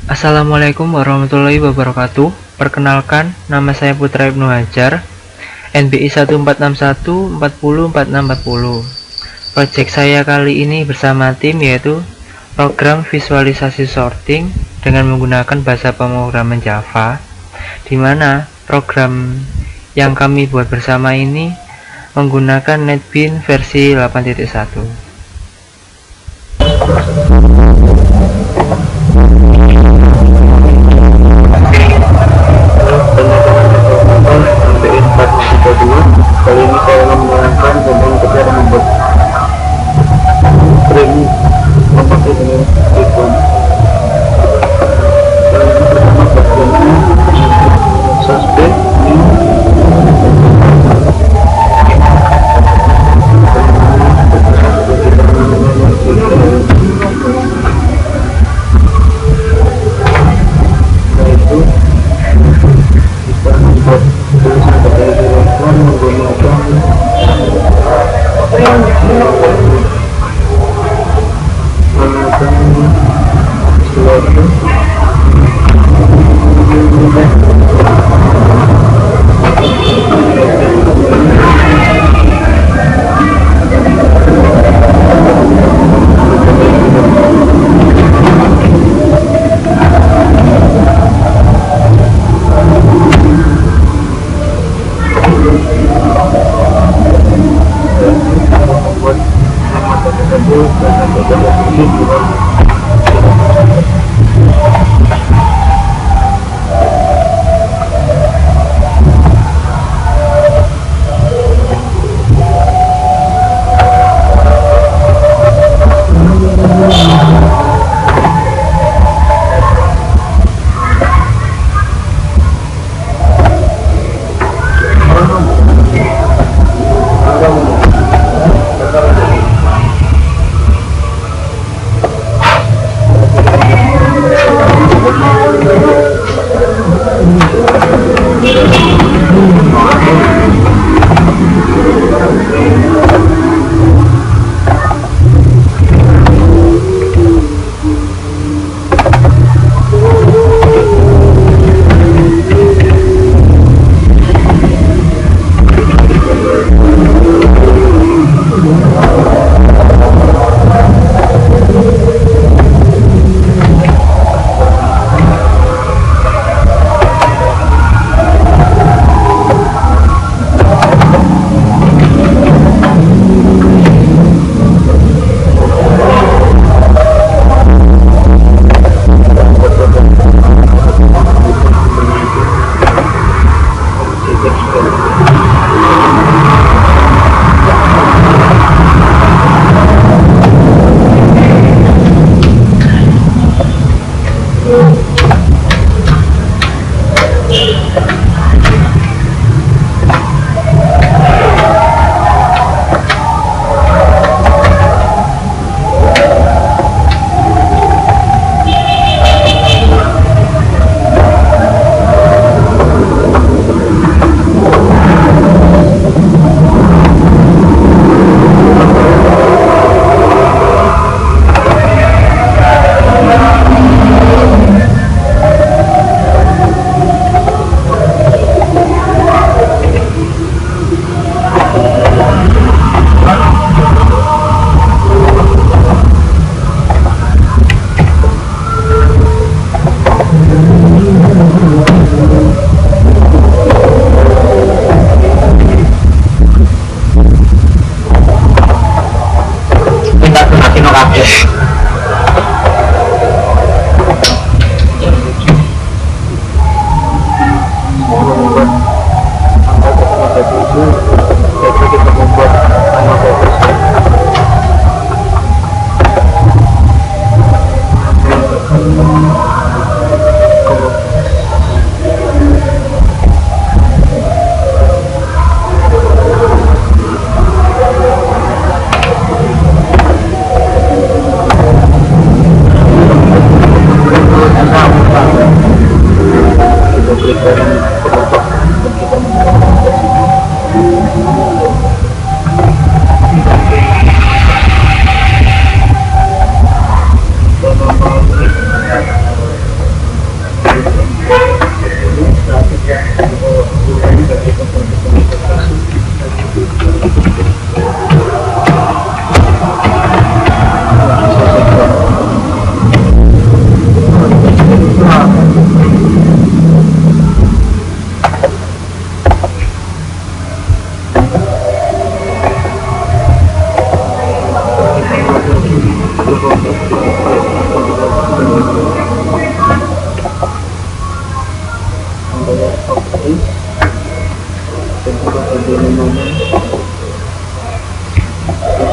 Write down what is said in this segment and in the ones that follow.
Assalamualaikum warahmatullahi wabarakatuh. Perkenalkan, nama saya Putra Ibnu Hajar, NBI 1461404640. Proyek saya kali ini bersama tim yaitu program visualisasi sorting dengan menggunakan bahasa pemrograman Java, di mana program yang kami buat bersama ini menggunakan NetBeans versi 8.1. Kali ini saya menggunakan tentang kerja dengan membuat frame memakai dengan ikon. Pertama bagiannya suspend new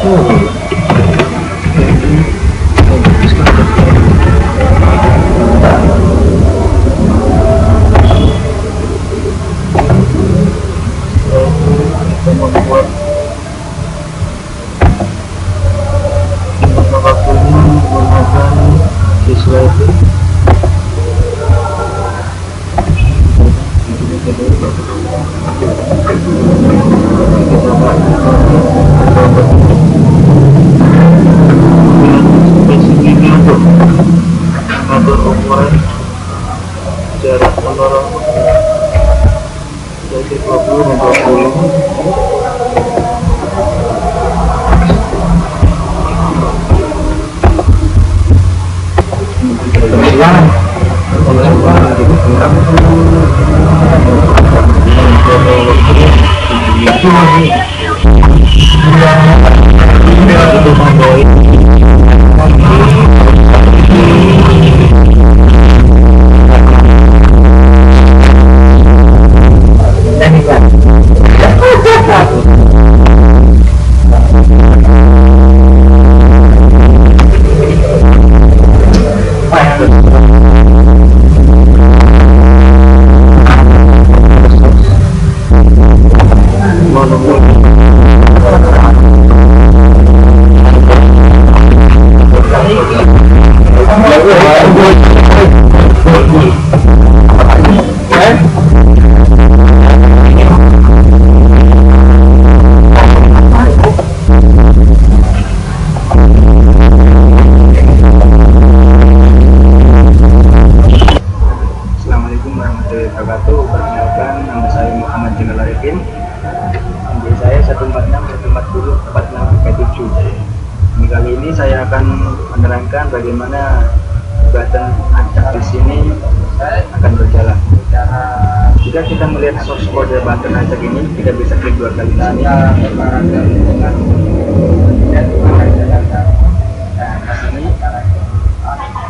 membuat waktu ini menggunakan siswa itu spesifiknya untuk mengatur ukuran jarak antara jadi 20 dan 20. Assalamualaikum warahmatullahi wabarakatuh. Perkenalkan, nama saya Muhammad Jamal Arifin. ND saya 146 140 46 Ini kali ini saya akan menerangkan bagaimana pembuatan acak di sini akan berjalan. Jika kita melihat source kode button acak ini, kita bisa klik dua kali di sini.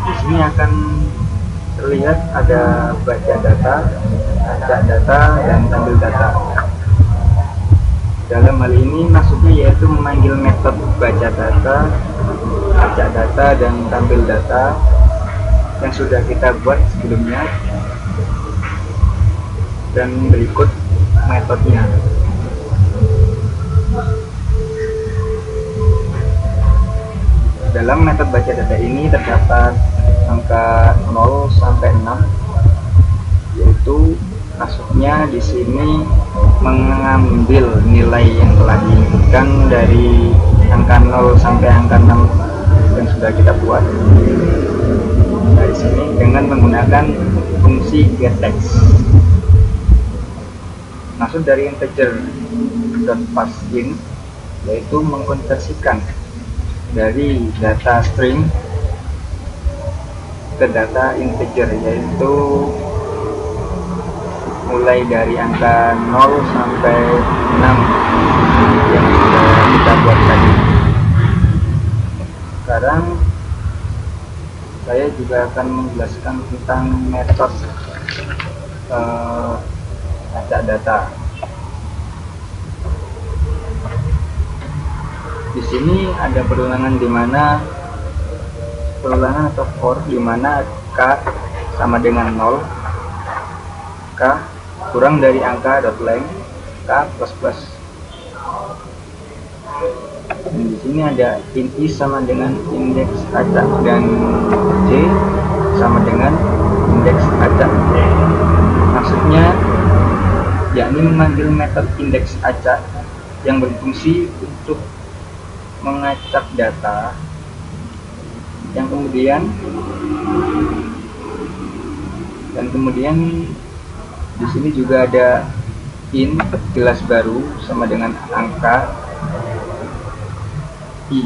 Di sini akan terlihat ada baca data, acak data, dan tampil data. Dalam hal ini maksudnya yaitu memanggil metode baca data, acak data, dan tampil data yang sudah kita buat sebelumnya, dan berikut metodenya. Dalam metode baca data ini terdapat angka 0 sampai 6, yaitu maksudnya di sini mengambil nilai yang telah diinputkan dari angka 0 sampai angka 6 yang sudah kita buat dari sini dengan menggunakan fungsi getText. Maksud dari integer .parseInt yaitu mengkonversikan dari data string ke data integer, yaitu mulai dari angka 0 sampai 6 yang sudah kita buat tadi. Sekarang saya juga akan menjelaskan tentang metode acak data. Di sini ada perulangan atau for di mana k sama dengan 0, k kurang dari angka .length, k plus plus. Dan di sini ada int i sama dengan indeks acak dan j sama dengan indeks acak. Maksudnya yakni memanggil metode indeks acak yang berfungsi untuk mengacak data, yang kemudian di sini juga ada int kelas baru sama dengan angka i.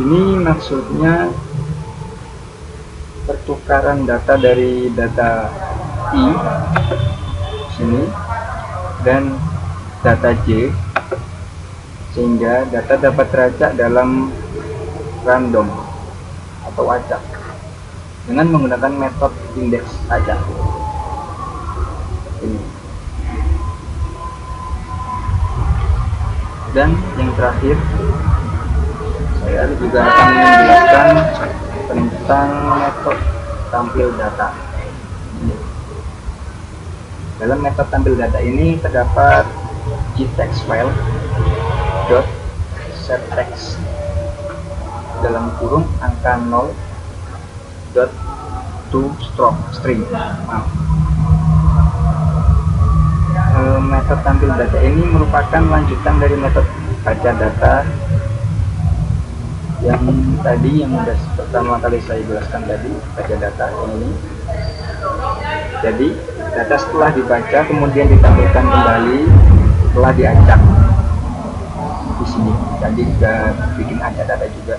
Ini maksudnya pertukaran data dari data i sini dan data j, sehingga data dapat teracak dalam random atau acak dengan menggunakan metode indeks acak ini. Dan yang terakhir, saya juga akan menjelaskan tentang metode tampil data. Dalam metode tampil data ini terdapat gtext file dot setText dalam kurung angka 0 dot to string. Metode tampil data ini merupakan lanjutan dari metode baca data yang tadi, yang sudah pertama kali saya jelaskan tadi, baca data yang ini. Jadi data setelah dibaca kemudian ditampilkan kembali setelah diacak di sini. Jadi juga bikin acak data juga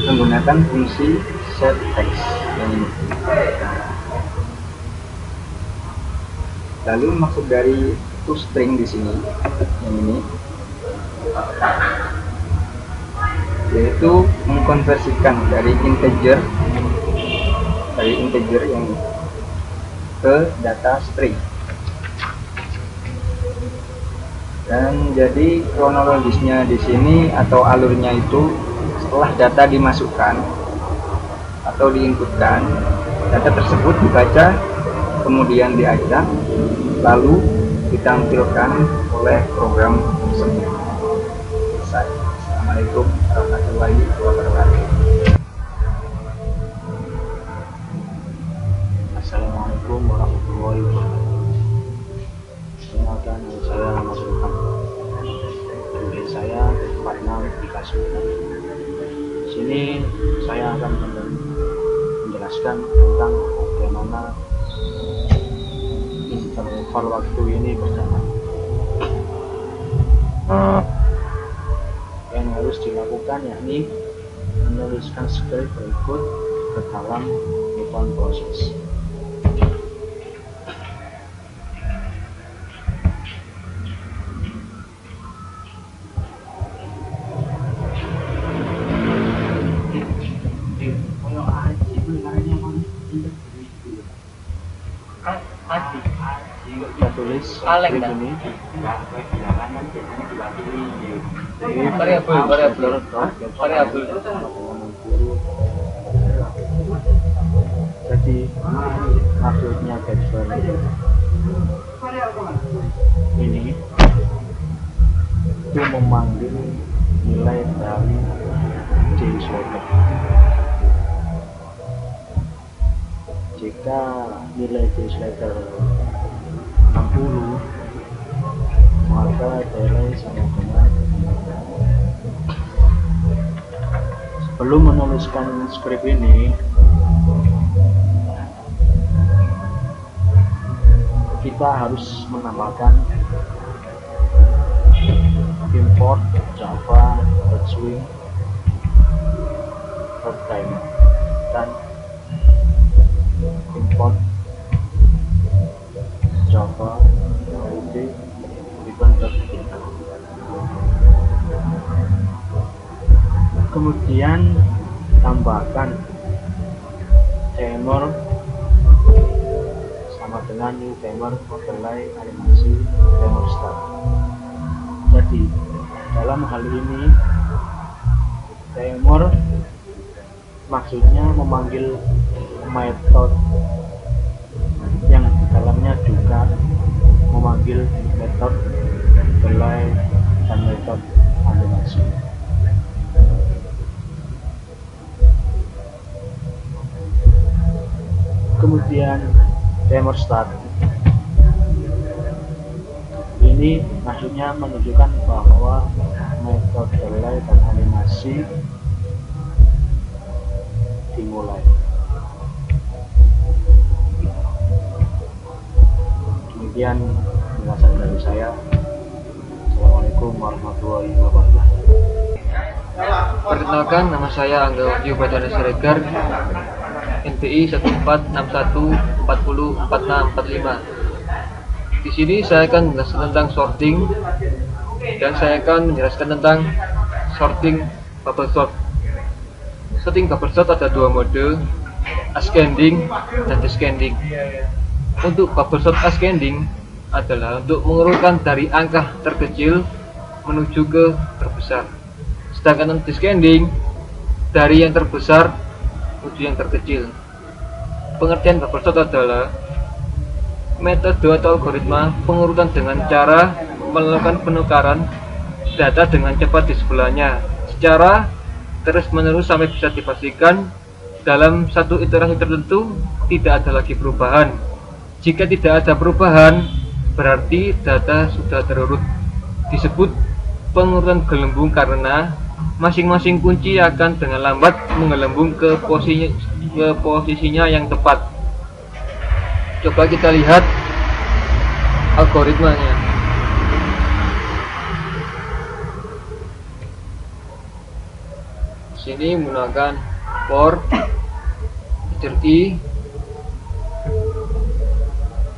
menggunakan fungsi setText yang ini. Lalu maksud dari toString di sini yang ini yaitu mengkonversikan dari integer yang ke data string. Dan jadi kronologisnya di sini atau alurnya itu, setelah data dimasukkan atau diinputkan, data tersebut dibaca, kemudian diacak, lalu ditampilkan oleh program tersebut. Selesai. Assalamualaikum warahmatullahi wabarakatuh. Assalamualaikum warahmatullahi wabarakatuh. Perkenalkan, saya Mas Ilham. Dari saya 46 di Kasunan. Di sini saya akan menjelaskan tentang bagaimana interval waktu ini berjalan. Yang harus dilakukan yakni menuliskan skrip berikut ke dalam Python proses. Kita tulis skrip ini variabel. Jadi maksudnya Getver ini itu memanggil nilai dari JSLater. Jika nilai JSLater 60, maka delay sama dengan. Sebelum menuliskan skrip ini, kita harus menambahkan import Java Swing Time dan import Java Holiday event.data. Kemudian tambahkan timer sama dengan new timer overlay animasi timer start. Jadi dalam hal ini timer maksudnya memanggil metode yang di dalamnya juga memanggil metode overlay dan metode animasi. Kemudian timer start ini maksudnya menunjukkan bahwa metode delay dan animasi dimulai. Demikian penjelasan dari saya. Assalamualaikum warahmatullahi wabarakatuh. Perkenalkan, nama saya Angga Wahyu Badana Siregar, NPI 1461404645. Di sini saya akan menjelaskan tentang sorting dan saya akan menjelaskan tentang sorting bubble sort. Sorting bubble sort ada dua mode, ascending dan descending. Untuk bubble sort ascending adalah untuk mengurutkan dari angka terkecil menuju ke terbesar. Sedangkan descending dari yang terbesar menuju yang terkecil. Pengertian bubble sort adalah metode atau algoritma pengurutan dengan cara melakukan penukaran data dengan cepat di sebelahnya secara terus-menerus sampai bisa dipastikan dalam satu iterasi tertentu tidak ada lagi perubahan. Jika tidak ada perubahan, berarti data sudah terurut. Disebut pengurutan gelembung karena masing-masing kunci akan dengan lambat menggelembung ke posisinya yang tepat. Coba kita lihat algoritmanya. Sini menggunakan for feature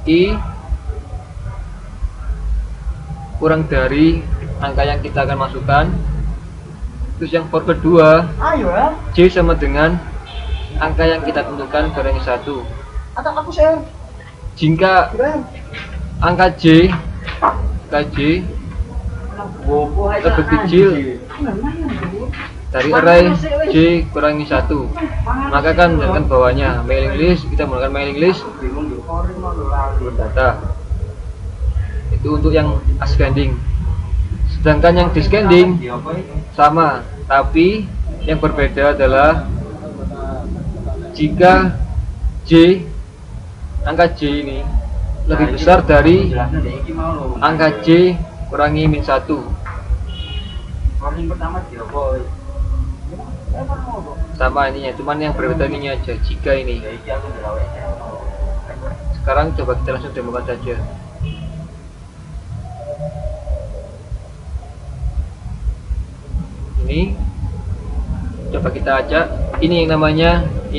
i kurang dari angka yang kita akan masukkan. Terus yang for kedua, j sama dengan angka yang kita tentukan kurangi 1. Jika angka j lebih kecil dari array j kurangi 1, maka kan menggunakan bawahnya mailing list. Kita menggunakan mailing list data itu untuk yang ascending. Sedangkan yang descending sama, tapi yang berbeda adalah jika angka j ini lebih besar dari angka j kurangi min 1. Sama ininya, cuman yang berbeda ininya aja, jika ini. Sekarang coba kita langsung demokan saja. Ini coba kita acak. Ini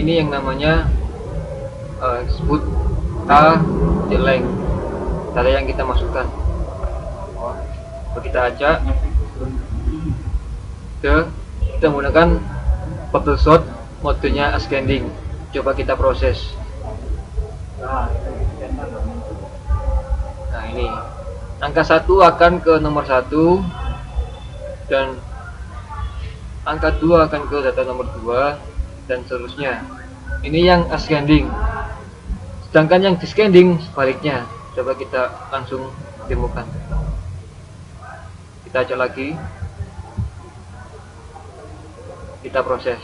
yang namanya sebut a length data yang kita masukkan. Coba kita acak kita menggunakan bubble sort modenya ascending. Coba kita proses. Nah, ini angka 1 akan ke nomor 1 dan angka 2 akan ke data nomor 2 dan seterusnya. Ini yang ascending. Sedangkan yang descending sebaliknya. Coba kita langsung demokan. Kita acak lagi. Kita proses.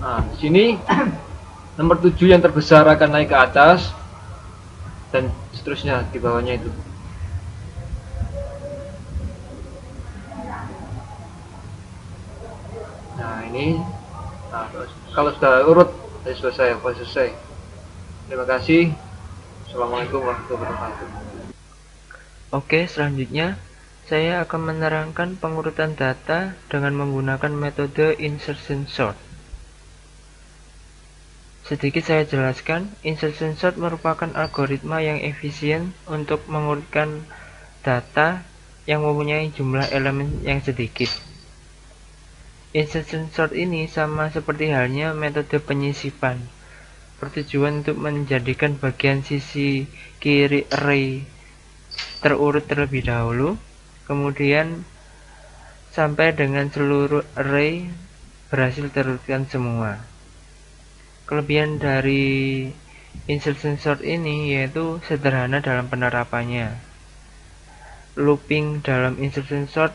Nah, di sini nomor 7 yang terbesar akan naik ke atas dan seterusnya di bawahnya itu. Nah, ini kalau sudah urut sudah selesai. Terima kasih. Assalamualaikum warahmatullahi wabarakatuh. Oke, selanjutnya saya akan menerangkan pengurutan data dengan menggunakan metode insertion sort. Sedikit saya jelaskan, insertion sort merupakan algoritma yang efisien untuk mengurutkan data yang mempunyai jumlah elemen yang sedikit. Insertion sort ini sama seperti halnya metode penyisipan, bertujuan untuk menjadikan bagian sisi kiri array terurut terlebih dahulu, kemudian sampai dengan seluruh array berhasil terurutkan semua. Kelebihan dari insertion sort ini yaitu sederhana dalam penerapannya. Looping dalam insertion sort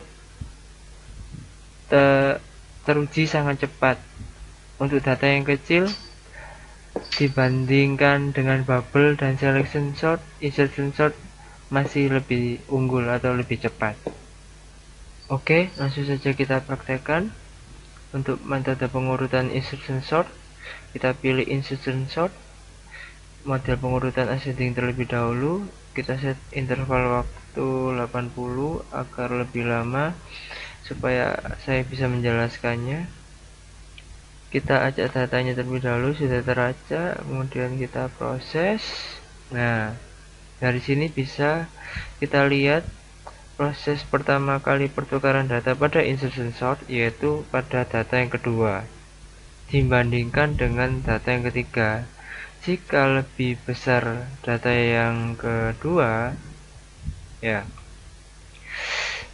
teruji sangat cepat. Untuk data yang kecil dibandingkan dengan bubble dan selection sort, insertion sort masih lebih unggul atau lebih cepat. Oke, langsung saja kita praktekkan. Untuk metode pengurutan insertion sort, kita pilih insertion sort, model pengurutan ascending terlebih dahulu. Kita set interval waktu 80 agar lebih lama supaya saya bisa menjelaskannya. Kita acak datanya terlebih dahulu, sudah teracak, kemudian kita proses. Nah, dari sini bisa kita lihat proses pertama kali pertukaran data pada insertion sort, yaitu pada data yang kedua dibandingkan dengan data yang ketiga. Jika lebih besar data yang kedua, ya,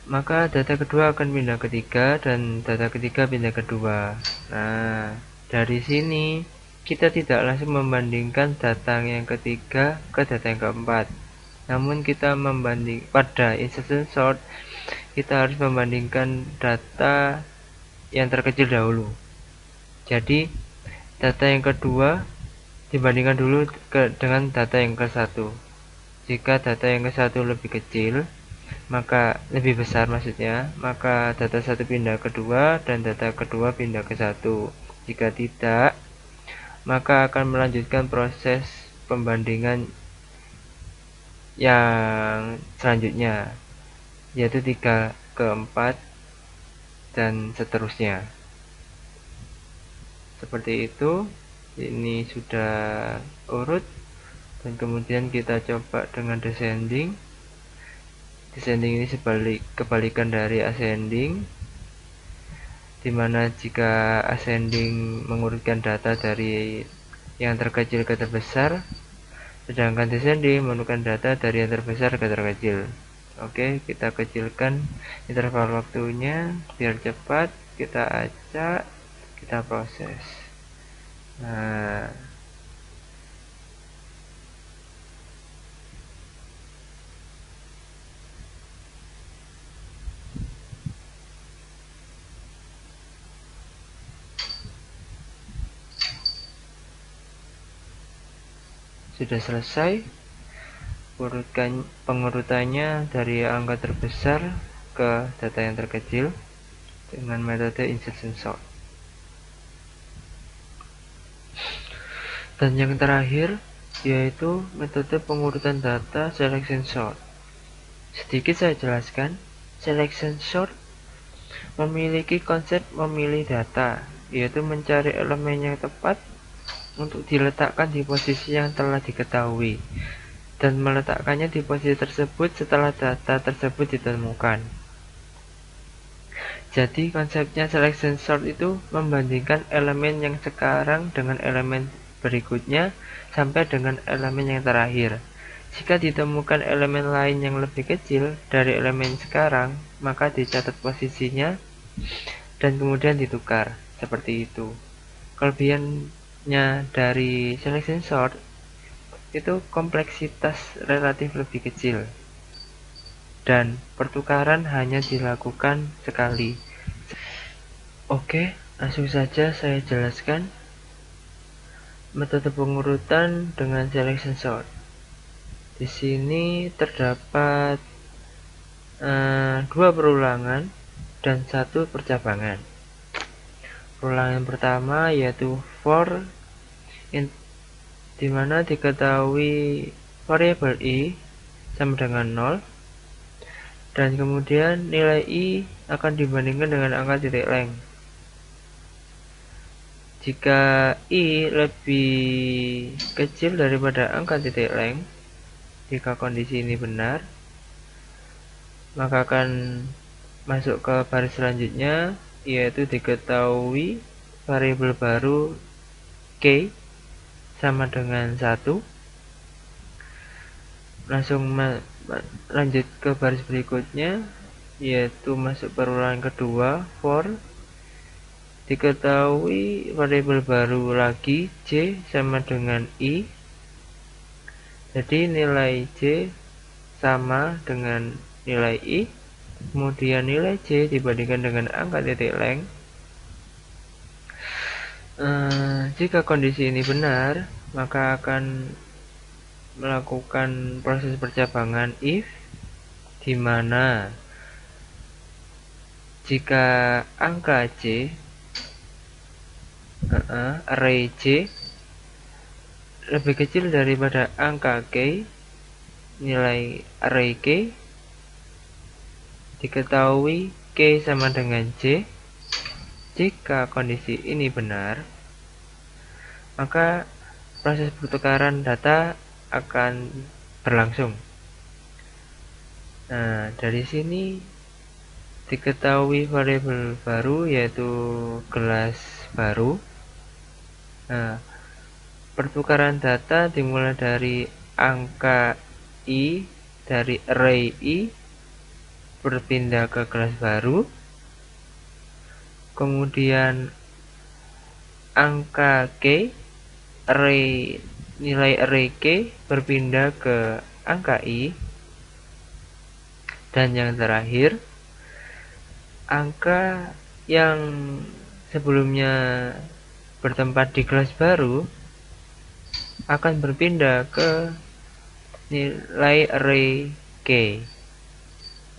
maka data kedua akan pindah ke 3 dan data ketiga pindah ke 2. Nah, dari sini kita tidak langsung membandingkan data yang ketiga ke data yang keempat, namun kita pada insertion sort kita harus membandingkan data yang terkecil dahulu. Jadi data yang kedua dibandingkan dulu dengan data yang ke satu. Jika data yang ke satu lebih kecil, maka lebih besar maksudnya, maka data satu pindah ke 2 dan data kedua pindah ke 1. Jika tidak, maka akan melanjutkan proses pembandingan yang selanjutnya, yaitu 3 ke 4 dan seterusnya. Seperti itu. Ini sudah urut, dan kemudian kita coba dengan descending. Descending ini kebalikan dari ascending, dimana jika ascending mengurutkan data dari yang terkecil ke terbesar, sedangkan descending mengurutkan data dari yang terbesar ke terkecil. Oke, kita kecilkan interval waktunya biar cepat, kita acak, kita proses. Nah, sudah selesai pengurutannya dari angka terbesar ke data yang terkecil dengan metode insertion sort. Dan yang terakhir yaitu metode pengurutan data selection sort. Sedikit saya jelaskan, selection sort memiliki konsep memilih data, yaitu mencari elemen yang tepat untuk diletakkan di posisi yang telah diketahui dan meletakkannya di posisi tersebut setelah data tersebut ditemukan. Jadi konsepnya selection sort itu membandingkan elemen yang sekarang dengan elemen berikutnya sampai dengan elemen yang terakhir. Jika ditemukan elemen lain yang lebih kecil dari elemen sekarang, maka dicatat posisinya dan kemudian ditukar. Seperti itu. Kelebihannya dari selection sort itu kompleksitas relatif lebih kecil dan pertukaran hanya dilakukan sekali. Oke, langsung saja saya jelaskan metode pengurutan dengan selection sort. Di sini terdapat 2 perulangan dan 1 percabangan. Perulangan pertama yaitu for, di mana diketahui variabel i sama dengan 0, dan kemudian nilai i akan dibandingkan dengan angka titik length. Jika i lebih kecil daripada angka titik length, jika kondisi ini benar, maka akan masuk ke baris selanjutnya, yaitu diketahui variabel baru k sama dengan 1. Langsung lanjut ke baris berikutnya, yaitu masuk perulangan kedua for, diketahui variabel baru lagi j sama dengan i. Jadi nilai j sama dengan nilai i, kemudian nilai j dibandingkan dengan angka titik length. Jika kondisi ini benar, maka akan melakukan proses percabangan if, di mana jika angka j array j lebih kecil daripada angka k, nilai array k, diketahui k sama dengan j. Jika kondisi ini benar, maka proses pertukaran data akan berlangsung. Nah, dari sini diketahui variabel baru yaitu gelas baru. Nah, Pertukaran data dimulai dari angka I dari array I berpindah ke kelas baru, kemudian angka K nilai array K berpindah ke angka I, dan yang terakhir angka yang sebelumnya bertempat di kelas baru akan berpindah ke nilai array K.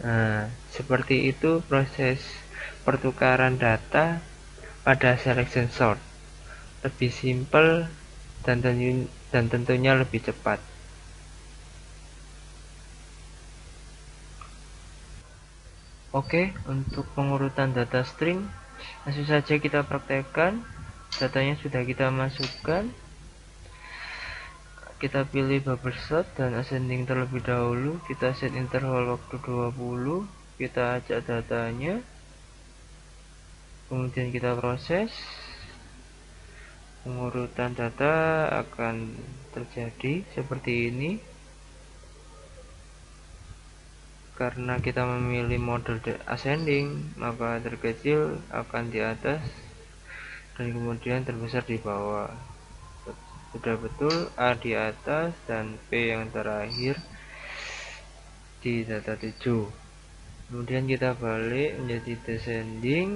Nah, seperti itu proses pertukaran data pada selection sort. Lebih simpel dan tentunya lebih cepat. Oke, untuk pengurutan data string langsung saja kita praktekkan. Datanya sudah kita masukkan. Kita pilih bubble sort dan ascending terlebih dahulu. Kita set interval waktu 20. Kita acak datanya. Kemudian kita proses. Pengurutan data akan terjadi seperti ini. Karena kita memilih model ascending, maka terkecil akan di atas dan kemudian terbesar di bawah. Sudah betul, A di atas dan P yang terakhir di data 7. Kemudian kita balik menjadi descending.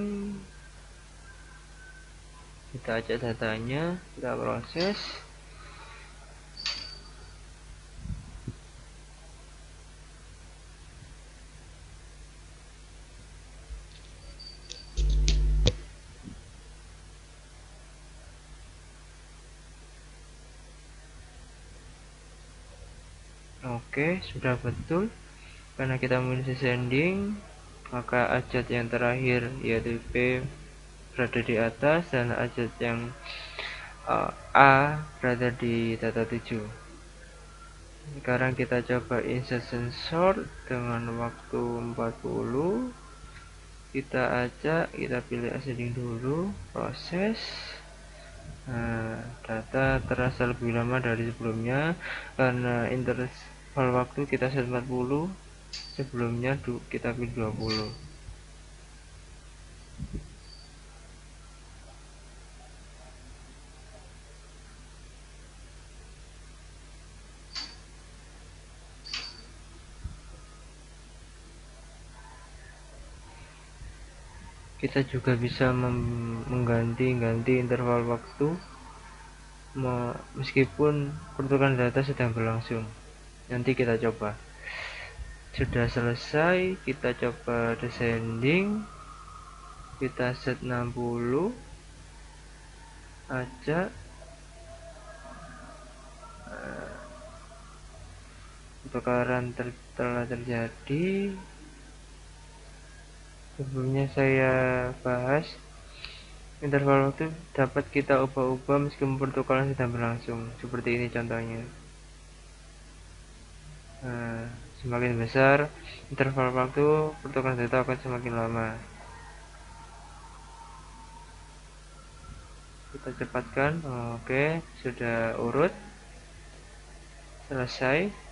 Kita acak datanya, kita proses. Oke, sudah betul. Karena kita memilih descending, maka ajat yang terakhir yaitu P berada di atas dan ajat yang A berada di data 7. Sekarang kita coba insertion sort dengan waktu 40. Kita acak, kita pilih ascending dulu, proses. Nah, data terasa lebih lama dari sebelumnya karena interval waktu kita set 40, sebelumnya kita pilih 20. Kita juga bisa mengganti interval waktu meskipun pertukaran data sedang berlangsung. Nanti kita coba. Sudah selesai, kita coba descending. Kita set 60. Acak. Pertukaran telah terjadi. Sebelumnya saya bahas interval waktu dapat kita ubah-ubah meskipun pertukaran sedang berlangsung. Seperti ini contohnya. Nah, semakin besar interval waktu, pertukaran data akan semakin lama. Kita cepatkan. Oke, sudah urut. Selesai.